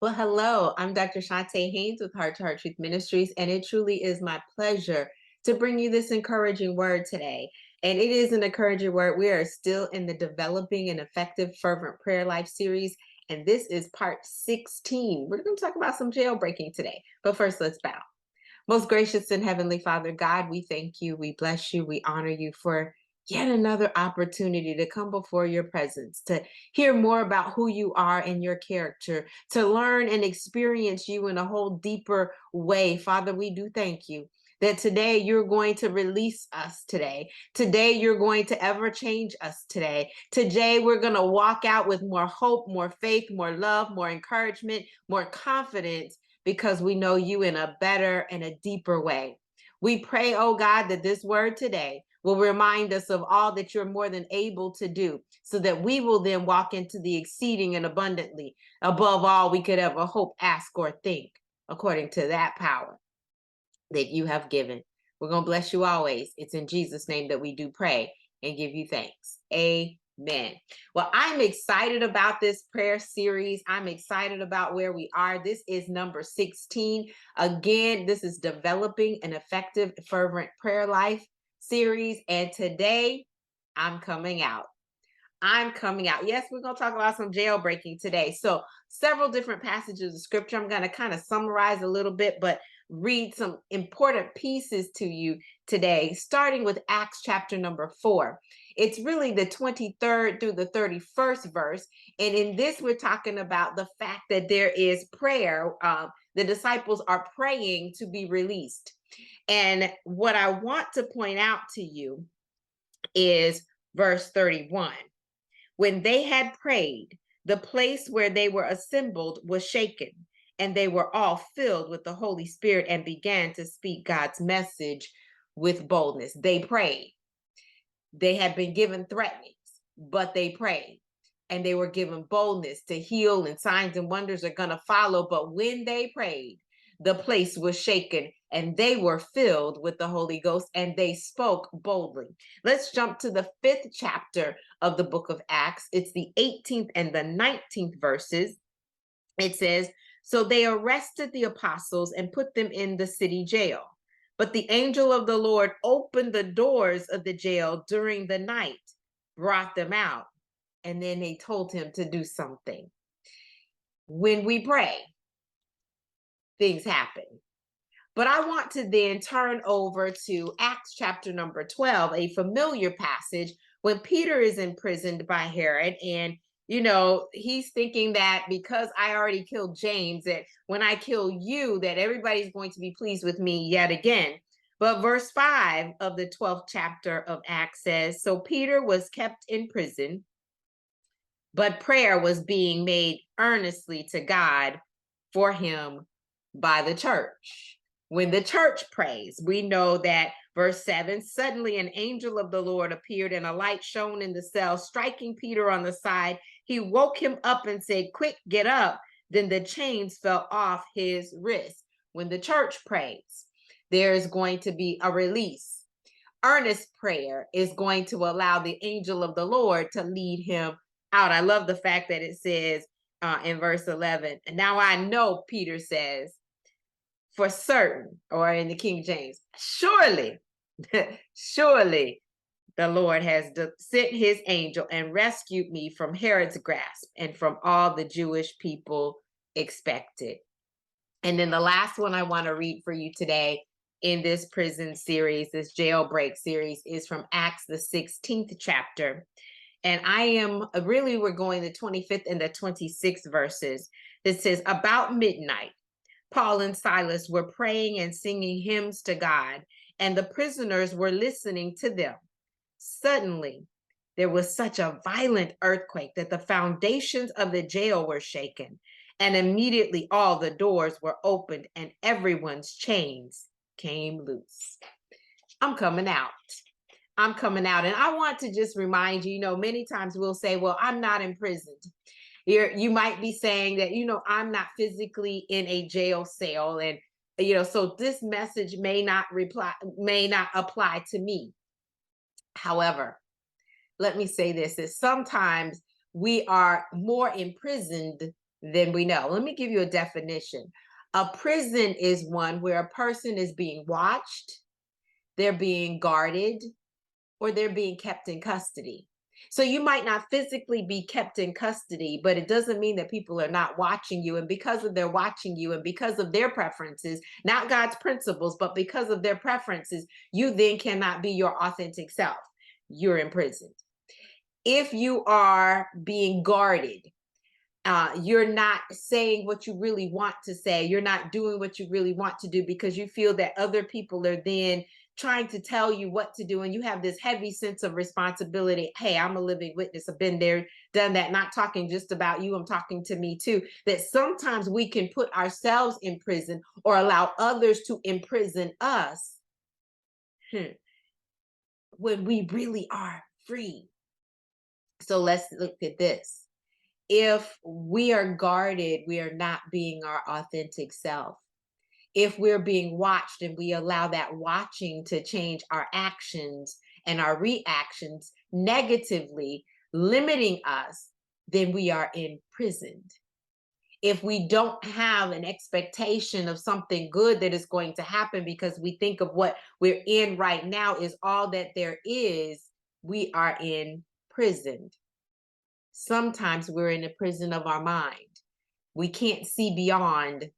Well, hello, I'm Dr. Chonta Haynes with Heart Truth Ministries, and it truly is my pleasure to bring you this encouraging word today. And it is an encouraging word. We are still in the Developing an Effective Fervent Prayer Life series, and this is part 16. We're going to talk about some jailbreaking today. But first, let's bow. Most gracious and heavenly Father, God, we thank you, we bless you, we honor you for yet another opportunity to come before your presence, to hear more about who you are and your character, to learn and experience you in a whole deeper way. Father, we do thank you that today you're going to release us today. Today you're going to ever change us today. Today we're going to walk out with more hope, more faith, more love, more encouragement, more confidence because we know you in a better and a deeper way. We pray, oh God, that this word today will remind us of all that you're more than able to do, so that we will then walk into the exceeding and abundantly above all we could ever hope, ask, or think, according to that power that you have given. We're going to bless you always. It's in Jesus' name that we do pray and give you thanks. Amen. Well, I'm excited about this prayer series. I'm excited about where we are. This is number 16. Again, this is Developing an Effective Fervent Prayer Life series. And today I'm coming out. I'm coming out. Yes, we're going to talk about some jailbreaking today. So, several different passages of scripture. I'm going to kind of summarize a little bit, but read some important pieces to you today, starting with Acts chapter number 4. It's really the 23rd through the 31st verse. And in this, we're talking about the fact that there is prayer. The disciples are praying to be released. And what I want to point out to you is verse 31. When they had prayed, the place where they were assembled was shaken, and they were all filled with the Holy Spirit and began to speak God's message with boldness. They prayed. They had been given threatenings, but they prayed. And they were given boldness to heal, and signs and wonders are going to follow. But when they prayed, the place was shaken, and they were filled with the Holy Ghost, and they spoke boldly. Let's jump to the 5th chapter of the book of Acts. It's the 18th and the 19th verses. It says, so they arrested the apostles and put them in the city jail. But the angel of the Lord opened the doors of the jail during the night, brought them out, and then they told him to do something. When we pray, things happen. But I want to then turn over to Acts chapter number 12, a familiar passage when Peter is imprisoned by Herod. And, he's thinking that because I already killed James, that when I kill you, that everybody's going to be pleased with me yet again. But verse 5 of the 12th chapter of Acts says, so Peter was kept in prison, but prayer was being made earnestly to God for him by the church. When the church prays, we know that verse 7, suddenly an angel of the Lord appeared and a light shone in the cell, striking Peter on the side. He woke him up and said, quick, get up. Then the chains fell off his wrists. When the church prays, there's going to be a release. Earnest prayer is going to allow the angel of the Lord to lead him out. I love the fact that it says in verse 11, and now I know, Peter says, for certain, or in the King James, surely, surely the Lord has sent his angel and rescued me from Herod's grasp and from all the Jewish people expected. And then the last one I want to read for you today in this prison series, this jailbreak series, is from Acts, the 16th chapter. And we're going the 25th and the 26th verses. It says, about midnight, Paul and Silas were praying and singing hymns to God, and the prisoners were listening to them. Suddenly, there was such a violent earthquake that the foundations of the jail were shaken, and immediately all the doors were opened and everyone's chains came loose. I'm coming out. I'm coming out. And I want to just remind you, many times we'll say, well, I'm not imprisoned. You might be saying that, I'm not physically in a jail cell. And, so this message may not apply to me. However, let me say this, that sometimes we are more imprisoned then we know. Let me give you a definition. A prison is one where a person is being watched, they're being guarded, or they're being kept in custody. So you might not physically be kept in custody, but it doesn't mean that people are not watching you. And because of their watching you and because of their preferences, not God's principles, but because of their preferences, you then cannot be your authentic self. You're imprisoned. If you are being guarded, you're not saying what you really want to say. You're not doing what you really want to do because you feel that other people are then trying to tell you what to do. And you have this heavy sense of responsibility. Hey, I'm a living witness. I've been there, done that. Not talking just about you. I'm talking to me too. That sometimes we can put ourselves in prison or allow others to imprison us when we really are free. So let's look at this. If we are guarded, we are not being our authentic self. If we're being watched and we allow that watching to change our actions and our reactions negatively, limiting us, then we are imprisoned. If we don't have an expectation of something good that is going to happen because we think of what we're in right now is all that there is, we are imprisoned. Sometimes we're in a prison of our mind. We can't see beyond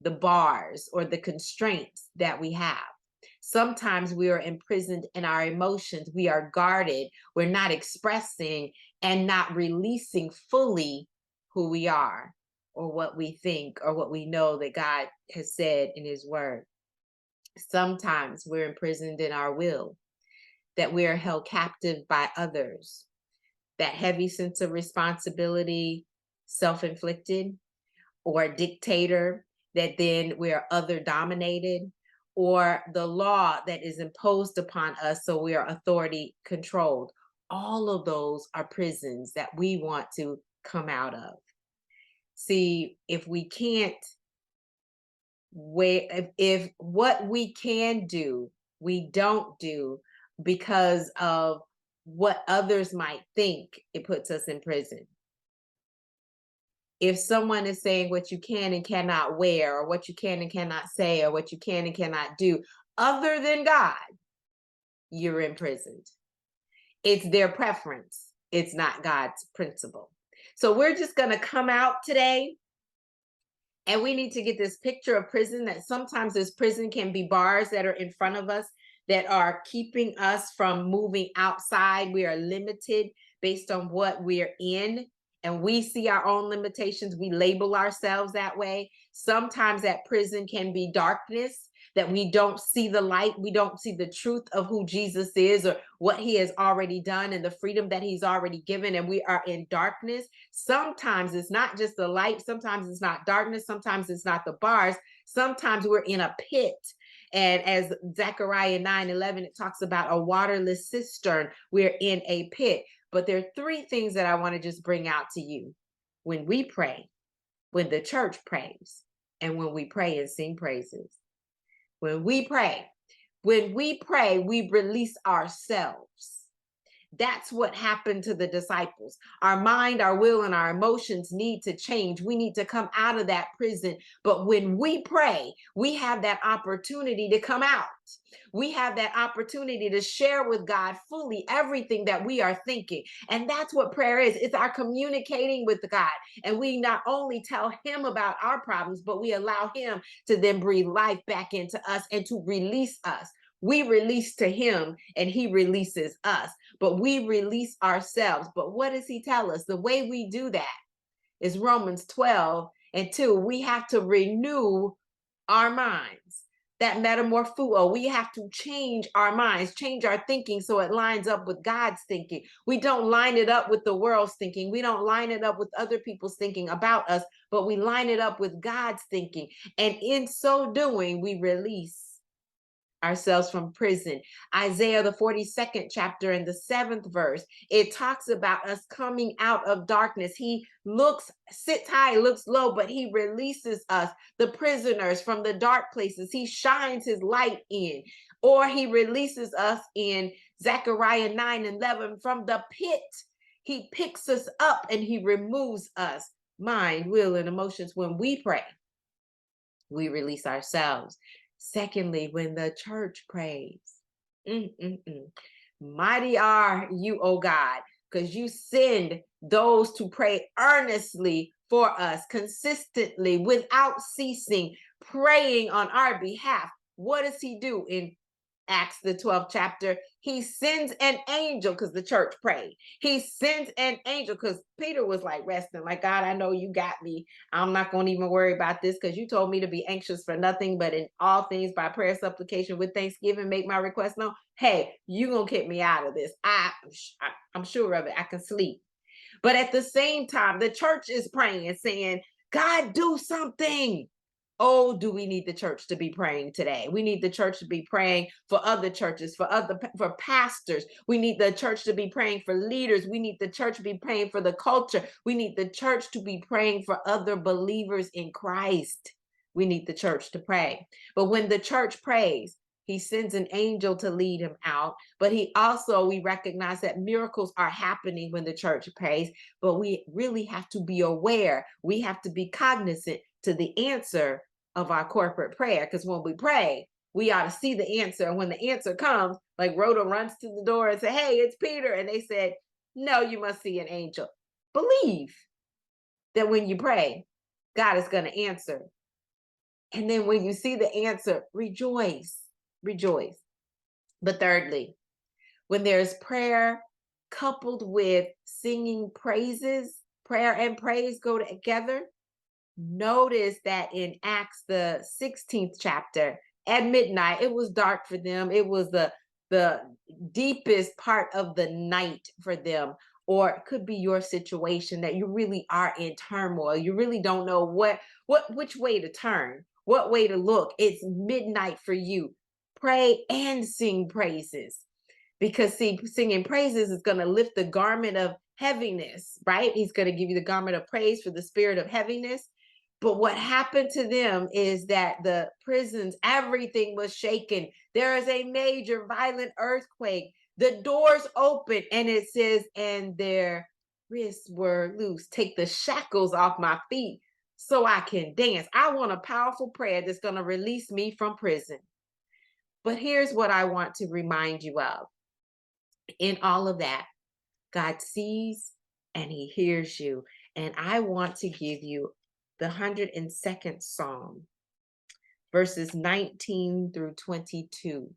the bars or the constraints that we have. Sometimes we are imprisoned in our emotions. We are guarded. We're not expressing and not releasing fully who we are or what we think or what we know that God has said in his word. Sometimes we're imprisoned in our will, that we are held captive by others. That heavy sense of responsibility, self-inflicted, or a dictator, that then we are other dominated, or the law that is imposed upon us, so we are authority controlled. All of those are prisons that we want to come out of. See, if we can't if what we can do, we don't do because of what others might think, it puts us in prison. If someone is saying what you can and cannot wear, or what you can and cannot say, or what you can and cannot do other than God, you're imprisoned. It's their preference. It's not God's principle. So we're just going to come out today, and we need to get this picture of prison, that sometimes this prison can be bars that are in front of us that are keeping us from moving outside. We are limited based on what we're in, and we see our own limitations. We label ourselves that way. Sometimes that prison can be darkness, that we don't see the light. We don't see the truth of who Jesus is or what he has already done and the freedom that he's already given, and we are in darkness. Sometimes it's not just the light. Sometimes it's not darkness. Sometimes it's not the bars. Sometimes we're in a pit. And as Zechariah 9:11, it talks about a waterless cistern. We're in a pit. But there are three things that I want to just bring out to you. When we pray, when the church prays, and when we pray and sing praises. When we pray, we release ourselves. That's what happened to the disciples. Our mind, our will, and our emotions need to change. We need to come out of that prison. But when we pray, we have that opportunity to come out. We have that opportunity to share with God fully everything that we are thinking. And that's what prayer is. It's our communicating with God. And we not only tell him about our problems, but we allow him to then breathe life back into us and to release us. We release to him and he releases us, but we release ourselves. But what does he tell us? The way we do that is Romans 12:2. We have to renew our minds. That metamorpho, we have to change our minds, change our thinking so it lines up with God's thinking. We don't line it up with the world's thinking. We don't line it up with other people's thinking about us, but we line it up with God's thinking. And in so doing, we release ourselves from prison. Isaiah, the 42nd chapter and the 7th verse, it talks about us coming out of darkness. He sits high, looks low, but he releases us, the prisoners, from the dark places. He shines his light in, or he releases us in Zechariah 9:11 from the pit. He picks us up and he removes us. mind, will, and emotions. When we pray, we release ourselves. Secondly, when the church prays, mighty are you, oh God, because you send those to pray earnestly for us, consistently, without ceasing, praying on our behalf. What does he do in Acts, the 12th chapter? He sends an angel because the church prayed. He sends an angel because Peter was like resting, like, God, I know you got me. I'm not going to even worry about this because you told me to be anxious for nothing, but in all things by prayer, supplication, with thanksgiving, make my request known. Hey, you going to get me out of this. I'm sure of it. I can sleep. But at the same time, the church is praying and saying, God, do something. Oh, do we need the church to be praying today? We need the church to be praying for other churches, for pastors. We need the church to be praying for leaders. We need the church to be praying for the culture. We need the church to be praying for other believers in Christ. We need the church to pray. But when the church prays, he sends an angel to lead him out. But we recognize that miracles are happening when the church prays. But we really have to be aware. We have to be cognizant to the answer of our corporate prayer. Because when we pray, we ought to see the answer. And when the answer comes, like Rhoda runs to the door and say, hey, it's Peter. And they said, no, you must see an angel. Believe that when you pray, God is going to answer. And then when you see the answer, rejoice. Rejoice. But thirdly, when there's prayer coupled with singing praises, prayer and praise go together. Notice that in Acts, the 16th chapter, at midnight, it was dark for them. It was the deepest part of the night for them. Or it could be your situation that you really are in turmoil. You really don't know which way to turn, what way to look. It's midnight for you. Pray and sing praises. Because singing praises is going to lift the garment of heaviness, right? He's going to give you the garment of praise for the spirit of heaviness. But what happened to them is that the prisons, everything was shaken. There is a major violent earthquake. The doors open and it says, and their wrists were loose. Take the shackles off my feet so I can dance. I want a powerful prayer that's going to release me from prison. But here's what I want to remind you of. In all of that, God sees and he hears you. And I want to give you the 102nd Psalm, verses 19 through 22.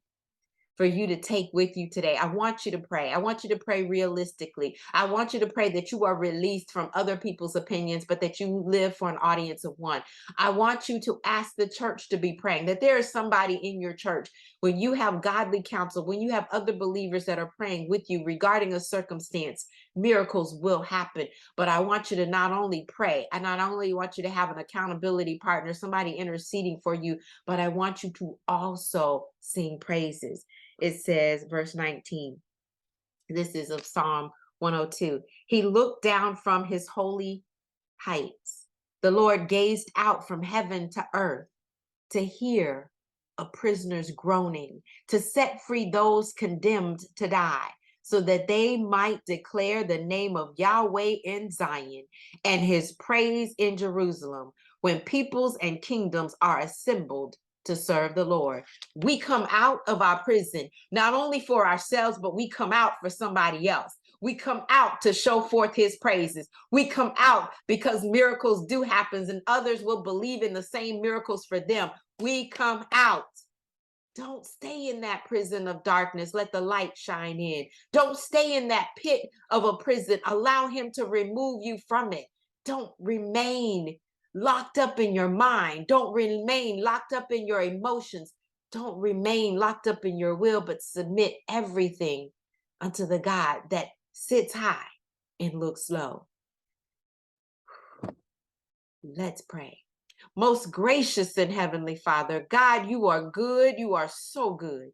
For you to take with you today. I want you to pray. I want you to pray realistically. I want you to pray that you are released from other people's opinions, but that you live for an audience of one. I want you to ask the church to be praying, that there is somebody in your church, when you have godly counsel, when you have other believers that are praying with you regarding a circumstance, miracles will happen. But I want you to not only pray, I not only want you to have an accountability partner, somebody interceding for you, but I want you to also sing praises. It says, verse 19, this is of Psalm 102. He looked down from his holy heights. The Lord gazed out from heaven to earth to hear a prisoner's groaning, to set free those condemned to die, so that they might declare the name of Yahweh in Zion and his praise in Jerusalem, when peoples and kingdoms are assembled to serve the Lord. We come out of our prison, not only for ourselves, but we come out for somebody else. We come out to show forth his praises. We come out because miracles do happen and others will believe in the same miracles for them. We come out. Don't stay in that prison of darkness. Let the light shine in. Don't stay in that pit of a prison. Allow him to remove you from it. Don't remain locked up in your mind. Don't remain locked up in your emotions. Don't remain locked up in your will, but submit everything unto the God that sits high and looks low. Let's pray. Most gracious and heavenly Father, God, you are good. You are so good.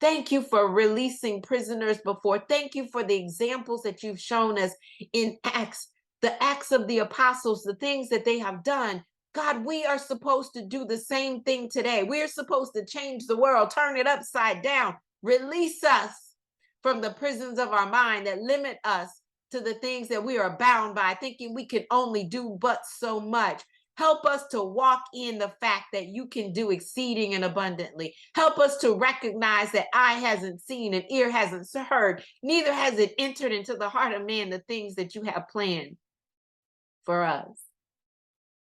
Thank you for releasing prisoners before. Thank you for the examples that you've shown us in Acts, the acts of the apostles, the things that they have done. God, we are supposed to do the same thing today. We are supposed to change the world, turn it upside down, release us from the prisons of our mind that limit us to the things that we are bound by, thinking we can only do but so much. Help us to walk in the fact that you can do exceeding and abundantly. Help us to recognize that eye hasn't seen and ear hasn't heard, neither has it entered into the heart of man the things that you have planned for us.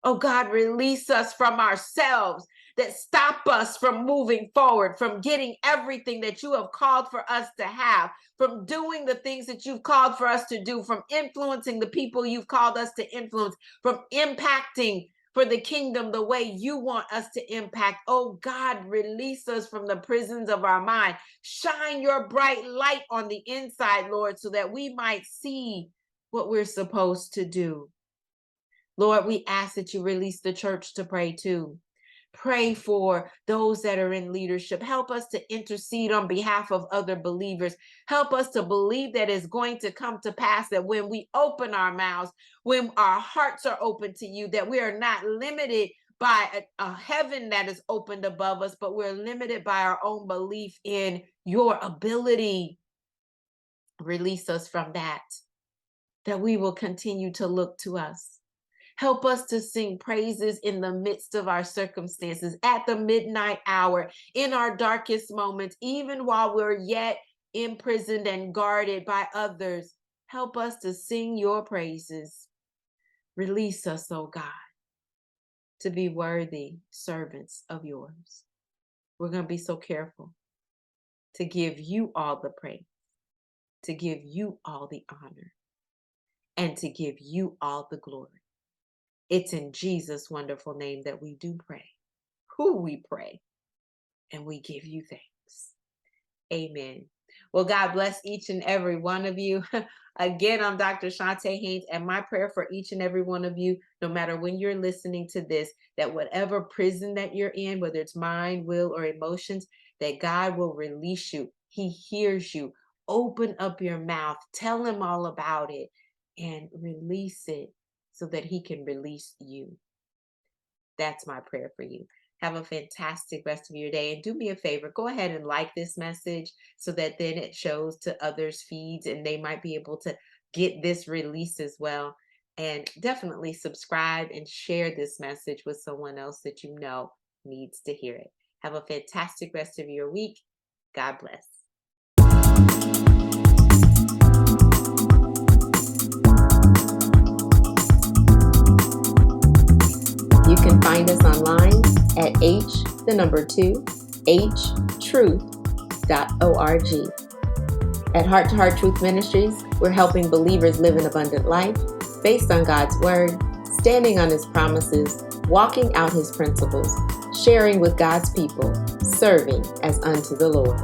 Oh God, release us from ourselves that stop us from moving forward, from getting everything that you have called for us to have, from doing the things that you've called for us to do, from influencing the people you've called us to influence, from impacting for the kingdom the way you want us to impact. Oh God, release us from the prisons of our mind. Shine your bright light on the inside, Lord, so that we might see what we're supposed to do. Lord, we ask that you release the church to pray too. Pray for those that are in leadership. Help us to intercede on behalf of other believers. Help us to believe that it's going to come to pass, that when we open our mouths, when our hearts are open to you, that we are not limited by a heaven that is opened above us, but we're limited by our own belief in your ability. Release us from that we will continue to look to us. Help us to sing praises in the midst of our circumstances, at the midnight hour, in our darkest moments, even while we're yet imprisoned and guarded by others. Help us to sing your praises. Release us, oh God, to be worthy servants of yours. We're going to be so careful to give you all the praise, to give you all the honor, and to give you all the glory. It's in Jesus' wonderful name that we do pray, who we pray, and we give you thanks. Amen. Well, God bless each and every one of you. Again, I'm Dr. Chonta Haynes, and my prayer for each and every one of you, no matter when you're listening to this, that whatever prison that you're in, whether it's mind, will, or emotions, that God will release you. He hears you. Open up your mouth, tell him all about it, and release it, so that he can release you. That's my prayer for you. Have a fantastic rest of your day. And do me a favor, go ahead and like this message so that then it shows to others' feeds and they might be able to get this release as well. And definitely subscribe and share this message with someone else that you know needs to hear it. Have a fantastic rest of your week. God bless. You can find us online at htruth.org. At Heart to Heart Truth Ministries, we're helping believers live an abundant life based on God's Word, standing on His promises, walking out His principles, sharing with God's people, serving as unto the Lord.